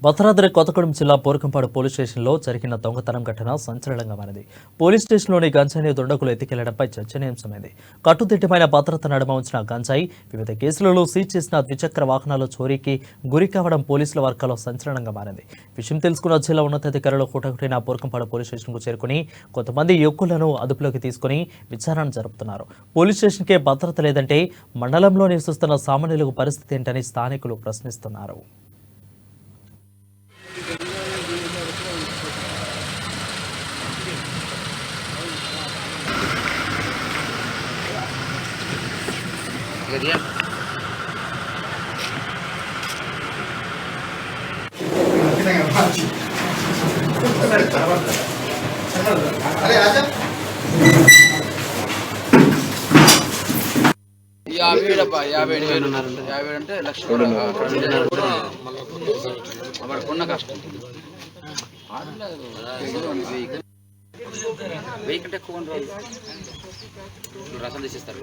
భద్రాద్రి కొత్తగూడెం జిల్లా పోరుకంపాడు పోలీస్ స్టేషన్లో జరిగిన దొంగతనం ఘటన సంచలనంగా మారింది. పోలీస్ స్టేషన్లోని గంజాయిని దుండగులు ఎత్తికెళ్లడంపై చర్చనీయాంశమైంది. కట్టుదిట్టమైన భద్రత నడుమ ఉంచిన గంజాయి వివిధ కేసులలో సీజ్ చేసిన ద్విచక్ర వాహనాల చోరీకి గురి కావడం పోలీసుల వర్గాల్లో సంచలనంగా మారింది. విషయం తెలుసుకున్న జిల్లా ఉన్నతాధికారులు కూటమిన పోరుకంపాడు పోలీస్ స్టేషన్కు చేరుకుని కొంతమంది యువకులను అదుపులోకి తీసుకుని విచారణ జరుపుతున్నారు. పోలీస్ స్టేషన్కే భద్రత లేదంటే మండలంలో నివసిస్తున్న సామాన్యులకు పరిస్థితి ఏంటని స్థానికులు ప్రశ్నిస్తున్నారు. అంటే లక్ష కొన్న కష్టం వెయ్యి కంటే ఎక్కువ రసం తీసేస్తారు.